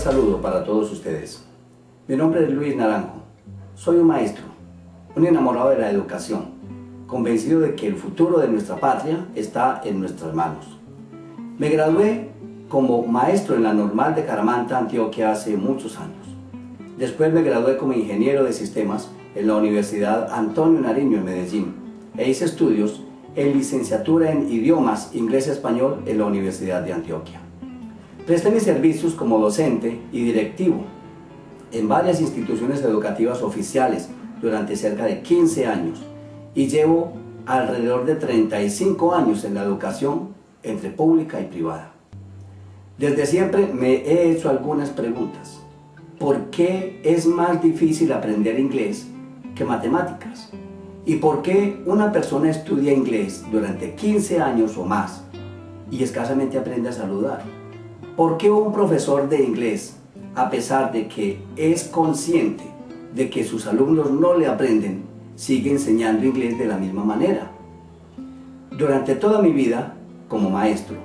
saludo para todos ustedes. Mi nombre es Luis Naranjo. Soy un maestro, un enamorado de la educación, convencido de que el futuro de nuestra patria está en nuestras manos. Me gradué como maestro en la Normal de Caramanta, Antioquia, hace muchos años. Después me gradué como ingeniero de sistemas en la Universidad Antonio Nariño en Medellín e hice estudios en licenciatura en idiomas inglés y español en la Universidad de Antioquia. Presté mis servicios como docente y directivo en varias instituciones educativas oficiales durante cerca de 15 años y llevo alrededor de 35 años en la educación entre pública y privada. Desde siempre me he hecho algunas preguntas. ¿Por qué es más difícil aprender inglés que matemáticas? ¿Y por qué una persona estudia inglés durante 15 años o más y escasamente aprende a saludar? ¿Por qué un profesor de inglés, a pesar de que es consciente de que sus alumnos no le aprenden, sigue enseñando inglés de la misma manera? Durante toda mi vida, como maestro,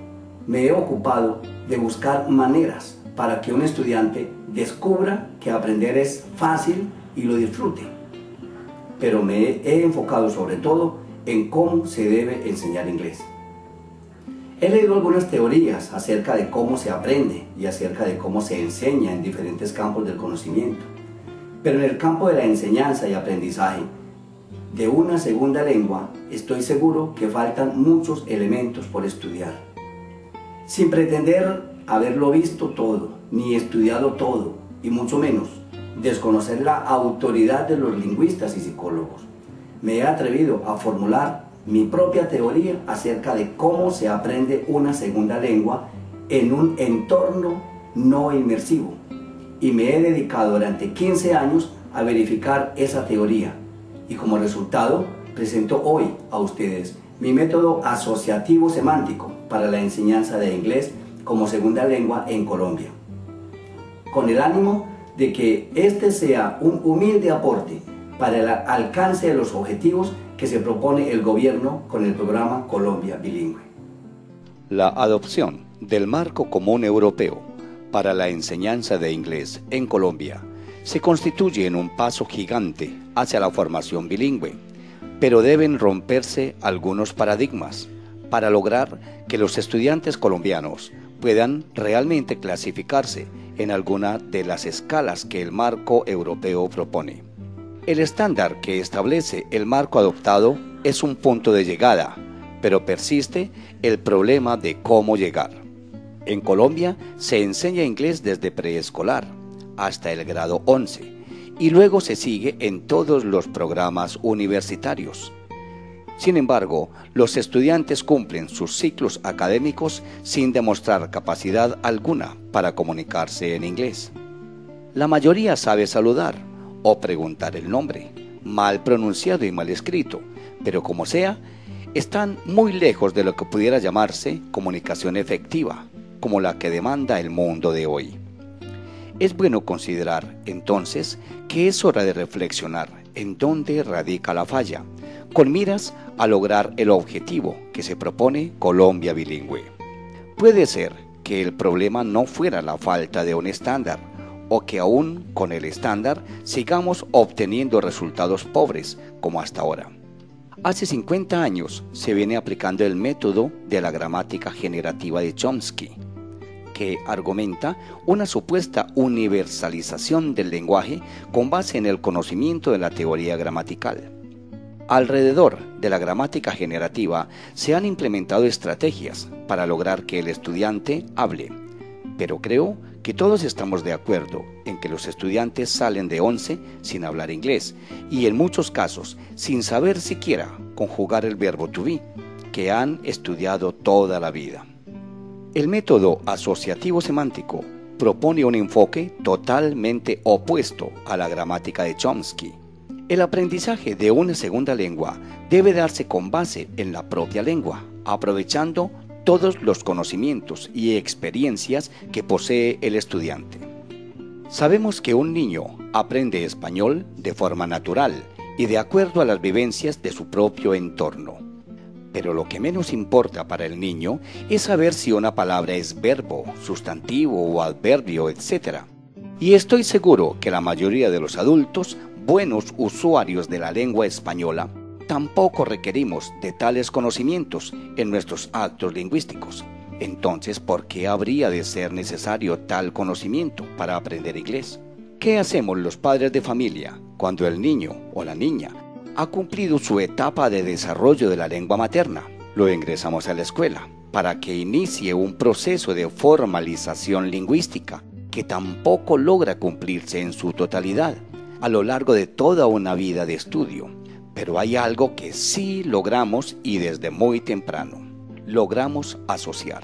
me he ocupado de buscar maneras para que un estudiante descubra que aprender es fácil y lo disfrute. Pero me he enfocado sobre todo en cómo se debe enseñar inglés. He leído algunas teorías acerca de cómo se aprende y acerca de cómo se enseña en diferentes campos del conocimiento. Pero en el campo de la enseñanza y aprendizaje de una segunda lengua, estoy seguro que faltan muchos elementos por estudiar. Sin pretender haberlo visto todo, ni estudiado todo, y mucho menos desconocer la autoridad de los lingüistas y psicólogos, me he atrevido a formular mi propia teoría acerca de cómo se aprende una segunda lengua en un entorno no inmersivo, y me he dedicado durante 15 años a verificar esa teoría, y como resultado presento hoy a ustedes mi método asociativo semántico para la enseñanza de inglés como segunda lengua en Colombia, con el ánimo de que este sea un humilde aporte para el alcance de los objetivos que se propone el gobierno con el programa Colombia Bilingüe. La adopción del marco común europeo para la enseñanza de inglés en Colombia se constituye en un paso gigante hacia la formación bilingüe, pero deben romperse algunos paradigmas para lograr que los estudiantes colombianos puedan realmente clasificarse en alguna de las escalas que el marco europeo propone. El estándar que establece el marco adoptado es un punto de llegada, pero persiste el problema de cómo llegar. En Colombia se enseña inglés desde preescolar hasta el grado 11 y luego se sigue en todos los programas universitarios. Sin embargo, los estudiantes cumplen sus ciclos académicos sin demostrar capacidad alguna para comunicarse en inglés. La mayoría sabe saludar o preguntar el nombre, mal pronunciado y mal escrito, pero como sea, están muy lejos de lo que pudiera llamarse comunicación efectiva, como la que demanda el mundo de hoy. Es bueno considerar, entonces, que es hora de reflexionar en dónde radica la falla, con miras a lograr el objetivo que se propone Colombia Bilingüe. Puede ser que el problema no fuera la falta de un estándar, o que aún con el estándar sigamos obteniendo resultados pobres como hasta ahora. Hace 50 años se viene aplicando el método de la gramática generativa de Chomsky, que argumenta una supuesta universalización del lenguaje con base en el conocimiento de la teoría gramatical. Alrededor de la gramática generativa se han implementado estrategias para lograr que el estudiante hable, pero creo que todos estamos de acuerdo en que los estudiantes salen de 11 sin hablar inglés y en muchos casos sin saber siquiera conjugar el verbo to be, que han estudiado toda la vida. El método asociativo semántico propone un enfoque totalmente opuesto a la gramática de Chomsky. El aprendizaje de una segunda lengua debe darse con base en la propia lengua, aprovechando todos los conocimientos y experiencias que posee el estudiante. Sabemos que un niño aprende español de forma natural y de acuerdo a las vivencias de su propio entorno. Pero lo que menos importa para el niño es saber si una palabra es verbo, sustantivo o adverbio, etc. Y estoy seguro que la mayoría de los adultos, buenos usuarios de la lengua española, tampoco requerimos de tales conocimientos en nuestros actos lingüísticos. Entonces, ¿por qué habría de ser necesario tal conocimiento para aprender inglés? ¿Qué hacemos los padres de familia cuando el niño o la niña ha cumplido su etapa de desarrollo de la lengua materna? Lo ingresamos a la escuela para que inicie un proceso de formalización lingüística que tampoco logra cumplirse en su totalidad a lo largo de toda una vida de estudio. Pero hay algo que sí logramos y desde muy temprano. Logramos asociar.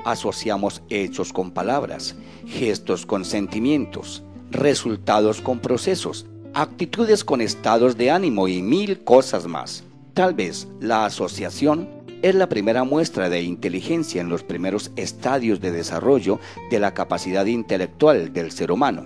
Asociamos hechos con palabras, gestos con sentimientos, resultados con procesos, actitudes con estados de ánimo y mil cosas más. Tal vez la asociación es la primera muestra de inteligencia en los primeros estadios de desarrollo de la capacidad intelectual del ser humano.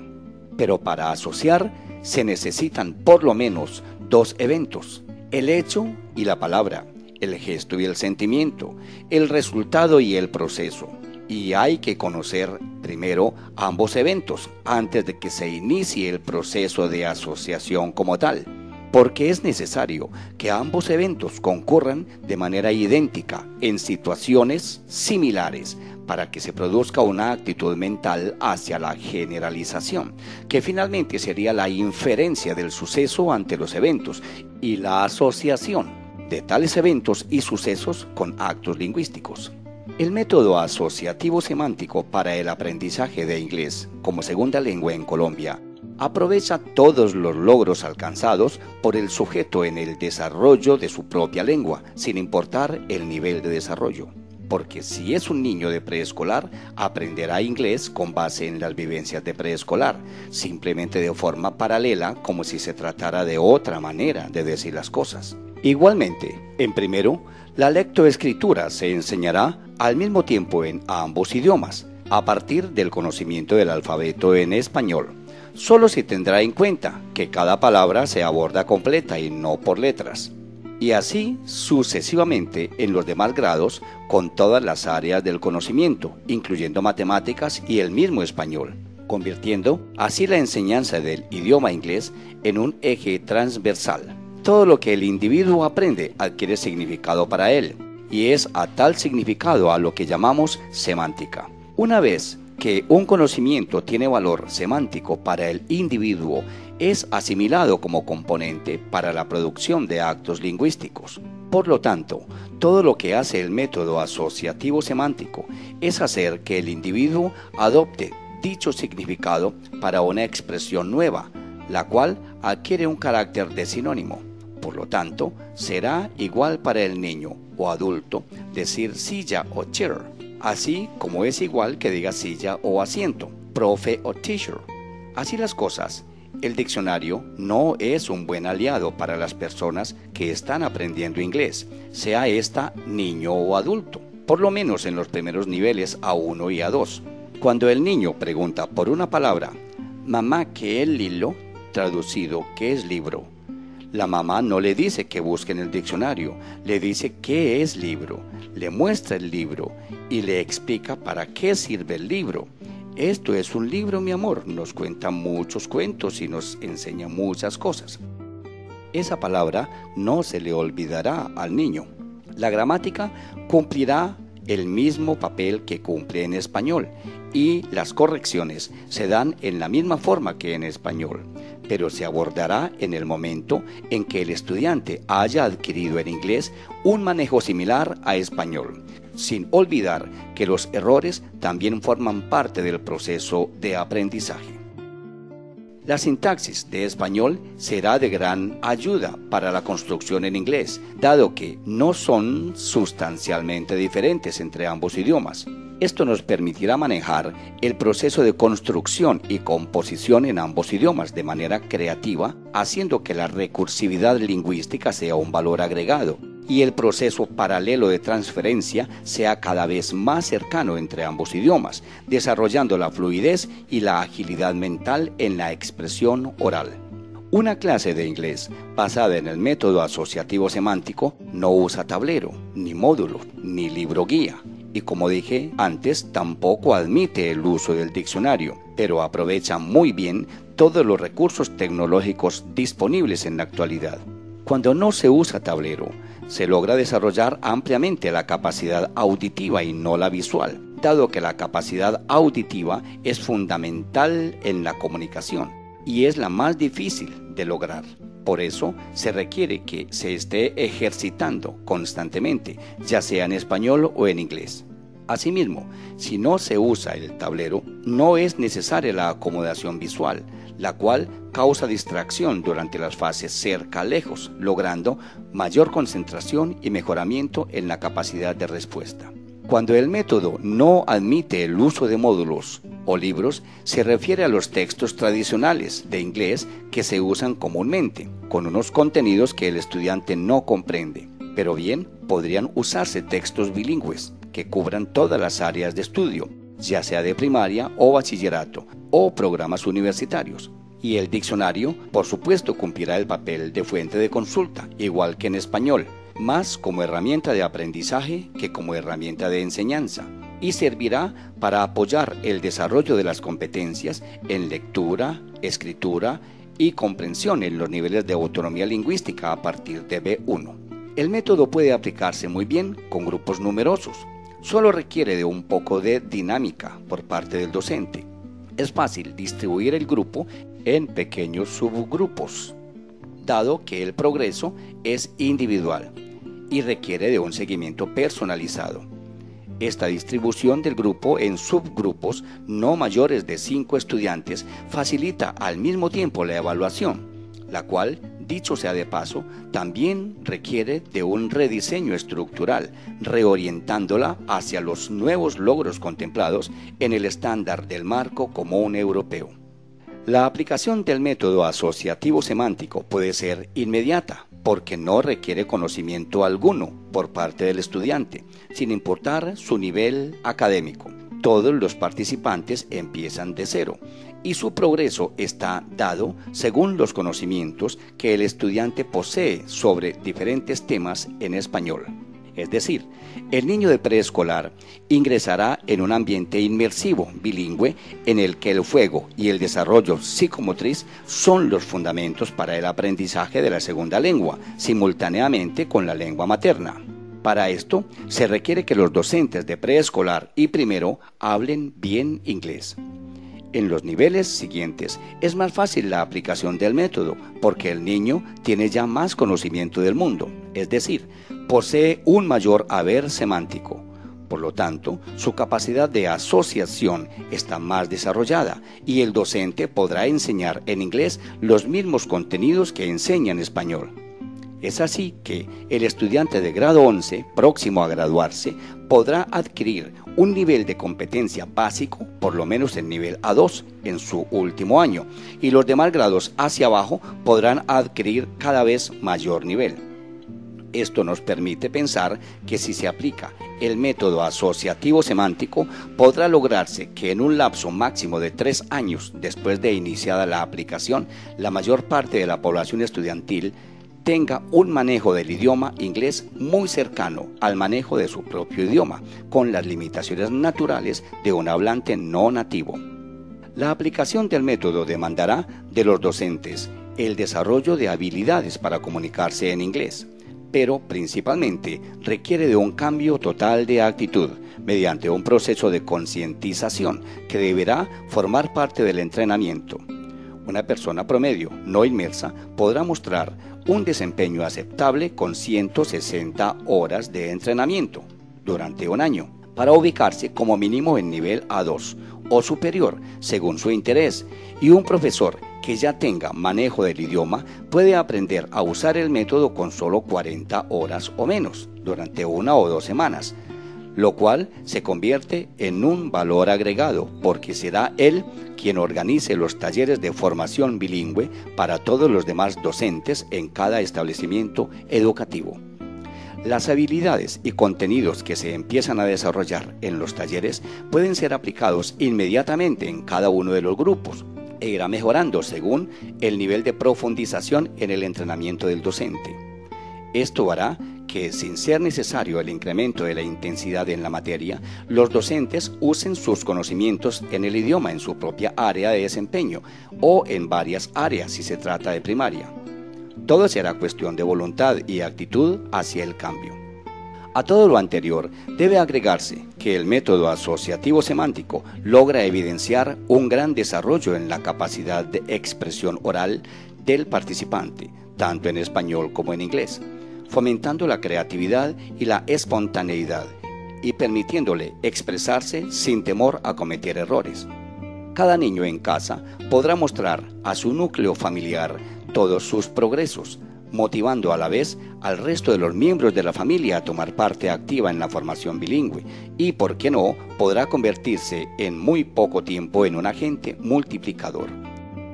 Pero para asociar se necesitan por lo menos dos eventos: el hecho y la palabra, el gesto y el sentimiento, el resultado y el proceso. Y hay que conocer primero ambos eventos antes de que se inicie el proceso de asociación como tal, porque es necesario que ambos eventos concurran de manera idéntica en situaciones similares para que se produzca una actitud mental hacia la generalización, que finalmente sería la inferencia del suceso ante los eventos y la asociación de tales eventos y sucesos con actos lingüísticos. El método asociativo semántico para el aprendizaje de inglés como segunda lengua en Colombia aprovecha todos los logros alcanzados por el sujeto en el desarrollo de su propia lengua, sin importar el nivel de desarrollo. Porque si es un niño de preescolar, aprenderá inglés con base en las vivencias de preescolar, simplemente de forma paralela, como si se tratara de otra manera de decir las cosas. Igualmente, en primero, la lectoescritura se enseñará al mismo tiempo en ambos idiomas, a partir del conocimiento del alfabeto en español. Solo se tendrá en cuenta que cada palabra se aborda completa y no por letras. Y así sucesivamente en los demás grados con todas las áreas del conocimiento, incluyendo matemáticas y el mismo español, convirtiendo así la enseñanza del idioma inglés en un eje transversal. Todo lo que el individuo aprende adquiere significado para él, y es a tal significado a lo que llamamos semántica. Una vez que un conocimiento tiene valor semántico para el individuo, es asimilado como componente para la producción de actos lingüísticos. Por lo tanto, todo lo que hace el método asociativo semántico es hacer que el individuo adopte dicho significado para una expresión nueva, la cual adquiere un carácter de sinónimo. Por lo tanto, será igual para el niño o adulto decir silla o chair, así como es igual que diga silla o asiento, profe o teacher. Así las cosas, el diccionario no es un buen aliado para las personas que están aprendiendo inglés, sea esta niño o adulto, por lo menos en los primeros niveles A1 y A2. Cuando el niño pregunta por una palabra, mamá, ¿qué es Lilo? Traducido, ¿qué es libro? La mamá no le dice que busque en el diccionario, le dice qué es libro, le muestra el libro y le explica para qué sirve el libro. Esto es un libro, mi amor, nos cuenta muchos cuentos y nos enseña muchas cosas. Esa palabra no se le olvidará al niño. La gramática cumplirá el mismo papel que cumple en español y las correcciones se dan en la misma forma que en español, pero se abordará en el momento en que el estudiante haya adquirido en inglés un manejo similar a español, sin olvidar que los errores también forman parte del proceso de aprendizaje. La sintaxis de español será de gran ayuda para la construcción en inglés, dado que no son sustancialmente diferentes entre ambos idiomas. Esto nos permitirá manejar el proceso de construcción y composición en ambos idiomas de manera creativa, haciendo que la recursividad lingüística sea un valor agregado y el proceso paralelo de transferencia sea cada vez más cercano entre ambos idiomas, desarrollando la fluidez y la agilidad mental en la expresión oral. Una clase de inglés basada en el método asociativo semántico no usa tablero, ni módulo, ni libro guía. Y como dije antes, tampoco admite el uso del diccionario, pero aprovecha muy bien todos los recursos tecnológicos disponibles en la actualidad. Cuando no se usa tablero, se logra desarrollar ampliamente la capacidad auditiva y no la visual, dado que la capacidad auditiva es fundamental en la comunicación y es la más difícil de lograr. Por eso se requiere que se esté ejercitando constantemente, ya sea en español o en inglés. Asimismo, si no se usa el tablero, no es necesaria la acomodación visual, la cual causa distracción durante las fases cerca-lejos, logrando mayor concentración y mejoramiento en la capacidad de respuesta. Cuando el método no admite el uso de módulos o libros, se refiere a los textos tradicionales de inglés que se usan comúnmente, con unos contenidos que el estudiante no comprende. Pero bien, podrían usarse textos bilingües que cubran todas las áreas de estudio, ya sea de primaria o bachillerato o programas universitarios. Y el diccionario, por supuesto, cumplirá el papel de fuente de consulta, igual que en español, más como herramienta de aprendizaje que como herramienta de enseñanza, y servirá para apoyar el desarrollo de las competencias en lectura, escritura y comprensión en los niveles de autonomía lingüística a partir de B1. El método puede aplicarse muy bien con grupos numerosos. Solo requiere de un poco de dinámica por parte del docente. Es fácil distribuir el grupo en pequeños subgrupos, dado que el progreso es individual y requiere de un seguimiento personalizado. Esta distribución del grupo en subgrupos no mayores de 5 estudiantes facilita al mismo tiempo la evaluación, la cual, dicho sea de paso, también requiere de un rediseño estructural, reorientándola hacia los nuevos logros contemplados en el estándar del marco común europeo. La aplicación del método asociativo semántico puede ser inmediata, porque no requiere conocimiento alguno por parte del estudiante, sin importar su nivel académico. Todos los participantes empiezan de cero y su progreso está dado según los conocimientos que el estudiante posee sobre diferentes temas en español. Es decir, el niño de preescolar ingresará en un ambiente inmersivo, bilingüe, en el que el juego y el desarrollo psicomotriz son los fundamentos para el aprendizaje de la segunda lengua, simultáneamente con la lengua materna. Para esto, se requiere que los docentes de preescolar y primero hablen bien inglés. En los niveles siguientes es más fácil la aplicación del método porque el niño tiene ya más conocimiento del mundo, es decir, posee un mayor haber semántico. Por lo tanto, su capacidad de asociación está más desarrollada y el docente podrá enseñar en inglés los mismos contenidos que enseña en español. Es así que el estudiante de grado 11, próximo a graduarse, podrá adquirir un nivel de competencia básico, por lo menos el nivel A2, en su último año, y los demás grados hacia abajo podrán adquirir cada vez mayor nivel. Esto nos permite pensar que si se aplica el método asociativo semántico, podrá lograrse que en un lapso máximo de 3 años después de iniciada la aplicación, la mayor parte de la población estudiantil tenga un manejo del idioma inglés muy cercano al manejo de su propio idioma, con las limitaciones naturales de un hablante no nativo. La aplicación del método demandará de los docentes el desarrollo de habilidades para comunicarse en inglés, pero principalmente requiere de un cambio total de actitud mediante un proceso de concientización que deberá formar parte del entrenamiento. Una persona promedio no inmersa podrá mostrar un desempeño aceptable con 160 horas de entrenamiento durante un año para ubicarse como mínimo en nivel A2 o superior según su interés, y un profesor que ya tenga manejo del idioma puede aprender a usar el método con solo 40 horas o menos durante 1 o 2 semanas, lo cual se convierte en un valor agregado porque será él quien organice los talleres de formación bilingüe para todos los demás docentes en cada establecimiento educativo. Las habilidades y contenidos que se empiezan a desarrollar en los talleres pueden ser aplicados inmediatamente en cada uno de los grupos. e irá mejorando según el nivel de profundización en el entrenamiento del docente. Esto hará que, sin ser necesario el incremento de la intensidad en la materia, los docentes usen sus conocimientos en el idioma en su propia área de desempeño o en varias áreas si se trata de primaria. Todo será cuestión de voluntad y actitud hacia el cambio. A todo lo anterior debe agregarse que el método asociativo semántico logra evidenciar un gran desarrollo en la capacidad de expresión oral del participante, tanto en español como en inglés, fomentando la creatividad y la espontaneidad y permitiéndole expresarse sin temor a cometer errores. Cada niño en casa podrá mostrar a su núcleo familiar todos sus progresos, motivando a la vez al resto de los miembros de la familia a tomar parte activa en la formación bilingüe y, por qué no, podrá convertirse en muy poco tiempo en un agente multiplicador.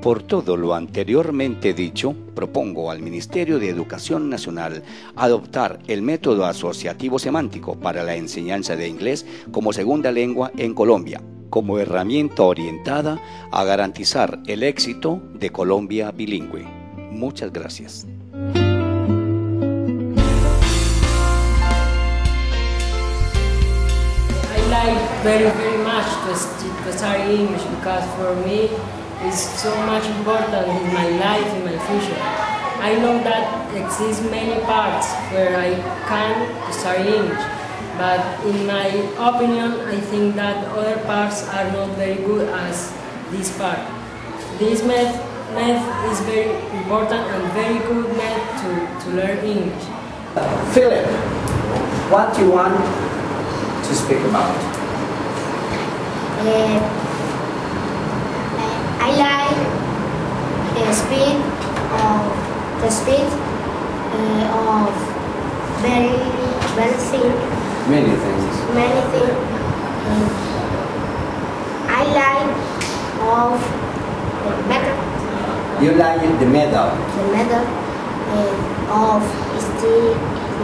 Por todo lo anteriormente dicho, propongo al Ministerio de Educación Nacional adoptar el método asociativo semántico para la enseñanza de inglés como segunda lengua en Colombia, como herramienta orientada a garantizar el éxito de Colombia bilingüe. Muchas gracias. I like very much to study English because for me it's so much important in my life, in my future. I know that exists many parts where I can study English, but in my opinion I think that other parts are not very good as this part. This math is very important and very good math to learn English. Philip, what do you want to speak about? I like the speed of Many things. Many things. I like of the method. You like the method? The method of the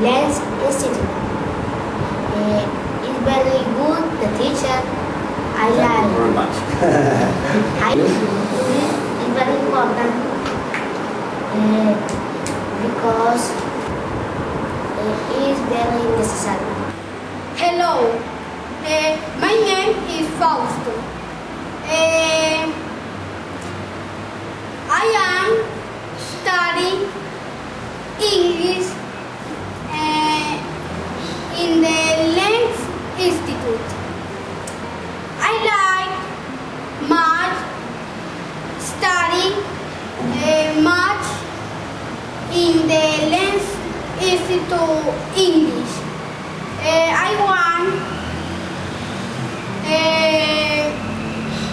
Lens Institute. It's very good. The teacher. I Thank like. you very much. It's very important because it is very necessary. Hello, my name is Fausto. I am studying English in the Lens Institute. I like much studying much in the Lens Institute English. I want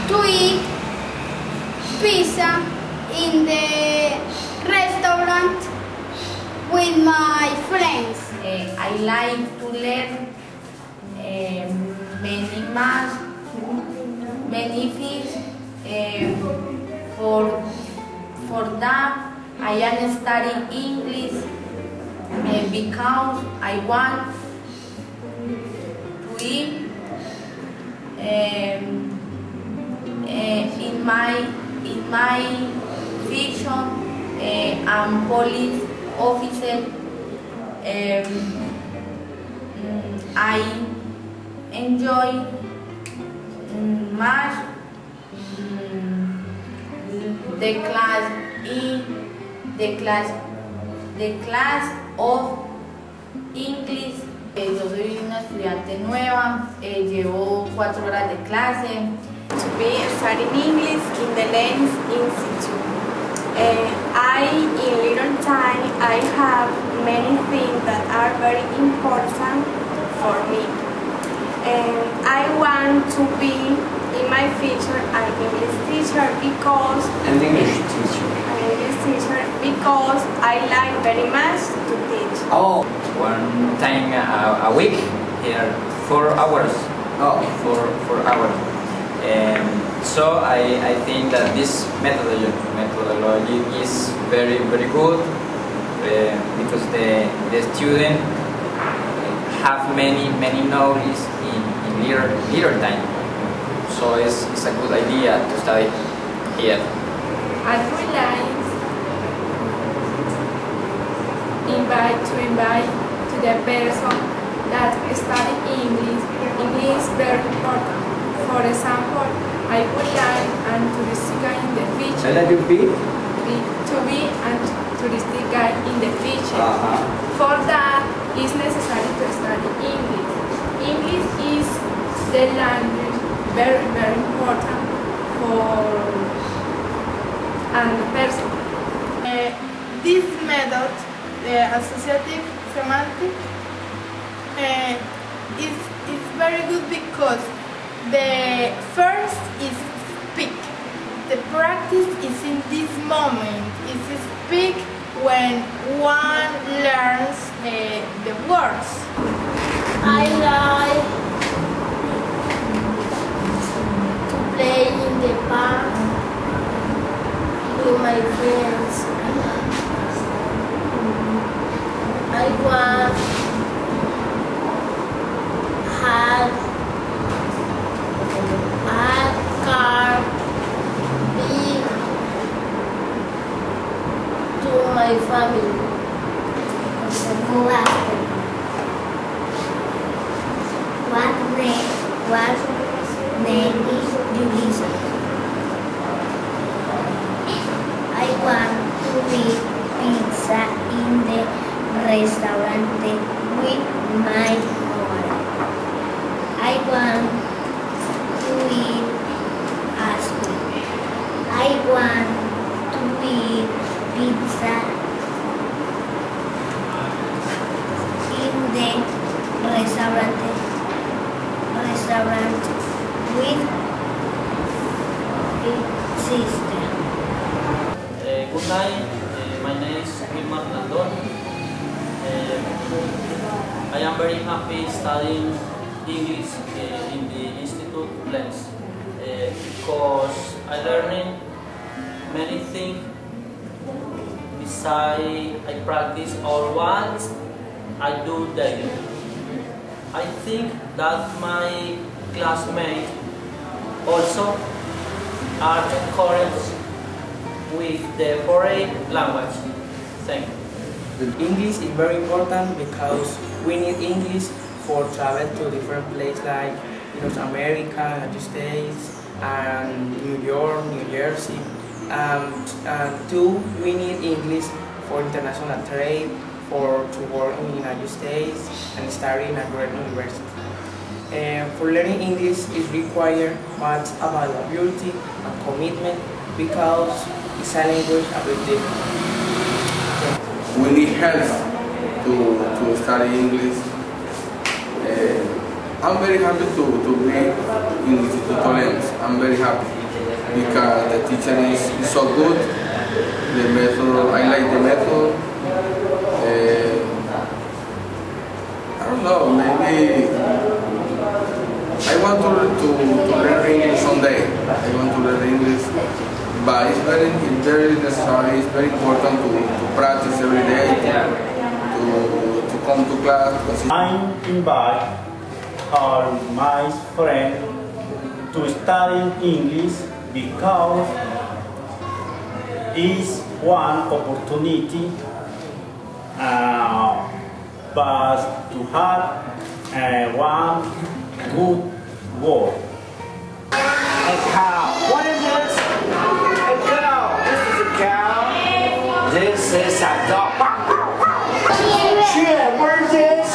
to eat pizza in the restaurant with my friends. I like to learn many math, many things. For that, I am studying English because I want to eat in my fiction I'm police officer. I enjoy much the class of English. Yo soy una estudiante nueva, llevo 4 horas de clase. To be studying English in the Lens Institute. In little time, I have many things that are very important for me. I want to be in my future an English teacher because I like very much to teach. Oh, One time a week here, 4 hours. oh. 4 hours. So I think that this methodology is very good because the student have many knowledge in little time. So it's a good idea to study here. I would like invite to the person that study English. English is very important. For example, I would like and touristic guide in the future. Let you be? To be and touristic guide in the future. For that, it's necessary to study English. English is the language very, very important for a person. This method, the associative semantic, is very good because the first is speak. The practice is in this moment. It's speak when one learns the words. I like to play in the park with my friends. I want have a car big to my family. What name is Julissa? I want to eat pizza in the restaurant with my mother. I want to eat ice cream. I want to eat pizza in the restaurant with his sister. Good night, my name is Wilmar Landon. I am very happy studying English in the Institute Lens because I learning many things besides I practice or what I do daily. I think that my classmates also are encouraged with the foreign language. Thank you. English is very important because we need English for travel to different places like North America, United States, and New York, New Jersey. And two, we need English for international trade, to work in the United States and study in a great university. For learning English is required much availability and commitment because it's a language a bit different. We need help to study English. I'm very happy to be in Instituto Lens. I'm very happy because the teacher is so good. The method, I like the method. I don't know, maybe I want to learn English someday. I want to learn English, but it's very necessary, it's very important to practice every day, to come to class. I invite all my friends to study English because it's one opportunity but to have one good word. A cow. What is this? A cow. This is a cow. This is a dog. Shit, where is this?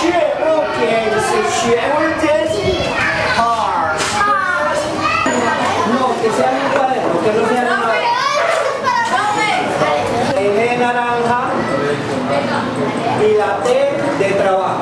Shit, okay, this is shit. Where is this? Cars. No, que sea un cuaderno, que no sea nada. Naranja y la T de trabajo.